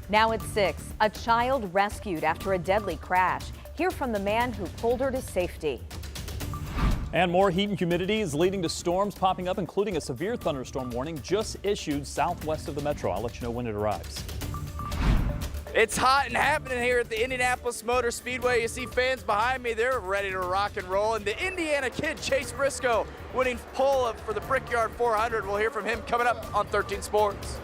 Now at 6, a child rescued after a deadly crash. Hear from the man who pulled her to safety. And more heat and humidity is leading to storms popping up, including a severe thunderstorm warning just issued southwest of the metro. I'll let you know when it arrives. It's hot and happening here at the Indianapolis Motor Speedway. You see fans behind me, they're ready to rock and roll. And the Indiana kid, Chase Briscoe, winning pole for the Brickyard 400. We'll hear from him coming up on 13 Sports.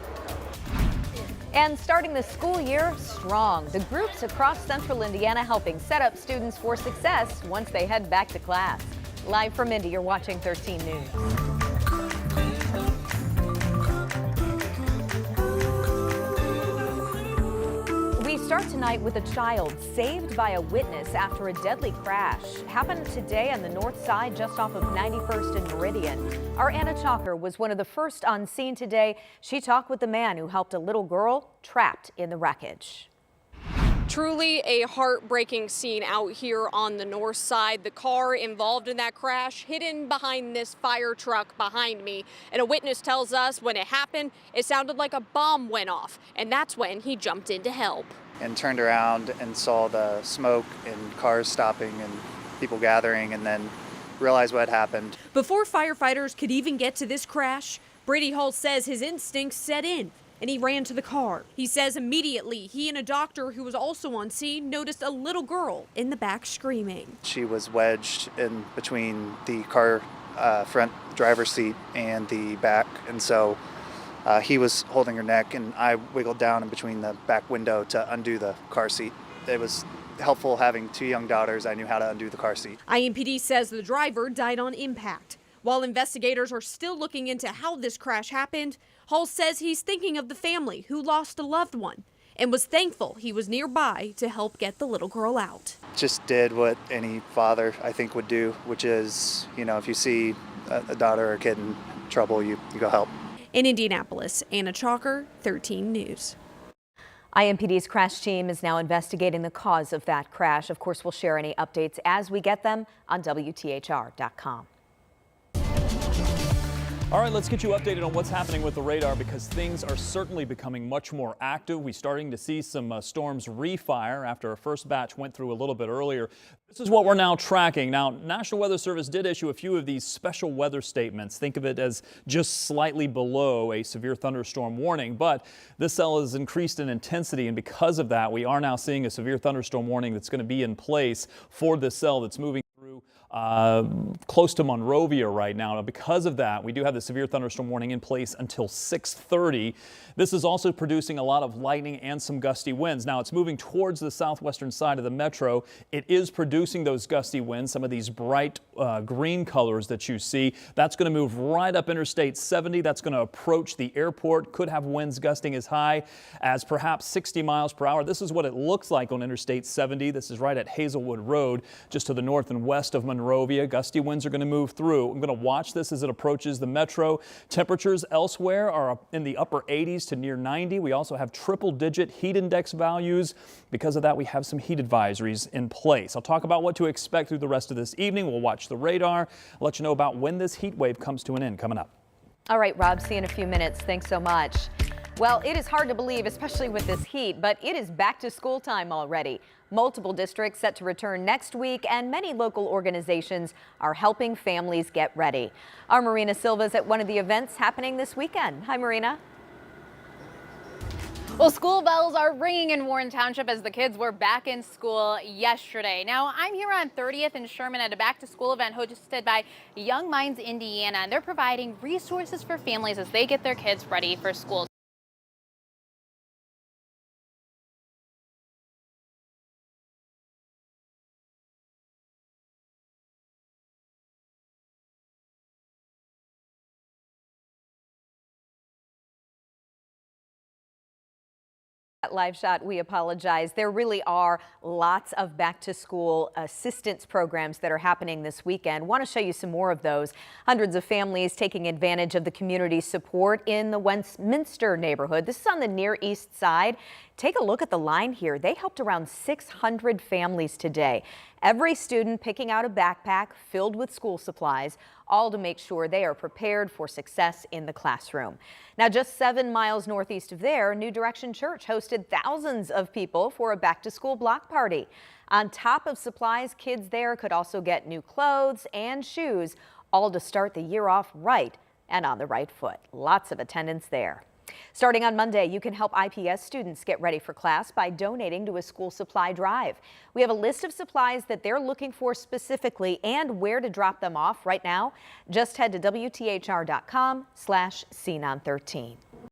And starting the school year strong, the groups across central Indiana helping set up students for success once they head back to class. Live from Indy, you're watching 13 News. We start tonight with a child saved by a witness after a deadly crash. Happened today on the north side just off of 91st and Meridian. Our Anna Chalker was one of the first on scene today. She talked with the man who helped a little girl trapped in the wreckage. Truly a heartbreaking scene out here on the north side. The car involved in that crash hidden behind this fire truck behind me. And a witness tells us when it happened, it sounded like a bomb went off. And that's when he jumped in to help. And turned around and saw the smoke and cars stopping and people gathering, and then realized what had happened. Before firefighters could even get to this crash, Brady Hall says his instincts set in and he ran to the car. He says immediately he and a doctor who was also on scene noticed a little girl in the back screaming. She was wedged in between the car front driver's seat and the back, and so he was holding her neck, and I wiggled down in between the back window to undo the car seat. It was helpful having two young daughters. I knew how to undo the car seat. IMPD says the driver died on impact. While investigators are still looking into how this crash happened, Hall says he's thinking of the family who lost a loved one and was thankful he was nearby to help get the little girl out. Just did what any father, I think, would do, which is, if you see a daughter or a kid in trouble, you go help. In Indianapolis, Anna Chalker, 13 News. IMPD's crash team is now investigating the cause of that crash. Of course, we'll share any updates as we get them on WTHR.com. All right, let's get you updated on what's happening with the radar, because things are certainly becoming much more active. We're starting to see some storms refire after a first batch went through a little bit earlier. This is what we're now tracking. Now, National Weather Service did issue a few of these special weather statements. Think of it as just slightly below a severe thunderstorm warning, but this cell has increased in intensity, and because of that, we are now seeing a severe thunderstorm warning that's going to be in place for this cell that's moving through close to Monrovia right now. Because of that, we do have the severe thunderstorm warning in place until 6:30. This is also producing a lot of lightning and some gusty winds. Now, it's moving towards the southwestern side of the metro. It is producing those gusty winds, some of these bright green colors that you see. That's going to move right up Interstate 70. That's going to approach the airport. Could have winds gusting as high as perhaps 60 miles per hour. This is what it looks like on Interstate 70. This is right at Hazelwood Road, just to the north and west of Monrovia. Gusty winds are going to move through. I'm going to watch this as it approaches the metro. Temperatures elsewhere are in the upper 80s to near 90. We also have triple-digit heat index values. Because of that, we have some heat advisories in place. I'll talk about what to expect through the rest of this evening. We'll watch the radar. I'll let you know about when this heat wave comes to an end coming up. All right, Rob, see you in a few minutes. Thanks so much. Well, it is hard to believe, especially with this heat, but it is back to school time already. Multiple districts set to return next week, and many local organizations are helping families get ready. Our Marina Silva is at one of the events happening this weekend. Hi, Marina. Well, school bells are ringing in Warren Township as the kids were back in school yesterday. Now, I'm here on 30th and Sherman at a back-to-school event hosted by Young Minds Indiana, and they're providing resources for families as they get their kids ready for school. Live shot, we apologize. There really are lots of back to school assistance programs that are happening this weekend. Want to show you some more of those. Hundreds of families taking advantage of the community support in the Westminster neighborhood. This is on the Near East Side. Take a look at the line here. They helped around 600 families today. Every student picking out a backpack filled with school supplies, all to make sure they are prepared for success in the classroom. Now, just 7 miles northeast of there, New Direction Church hosted thousands of people for a back-to-school block party. On top of supplies, kids there could also get new clothes and shoes, all to start the year off right and on the right foot. Lots of attendance there. Starting on Monday, you can help IPS students get ready for class by donating to a school supply drive. We have a list of supplies that they're looking for specifically and where to drop them off right now. Just head to WTHR.com/Scene on 13.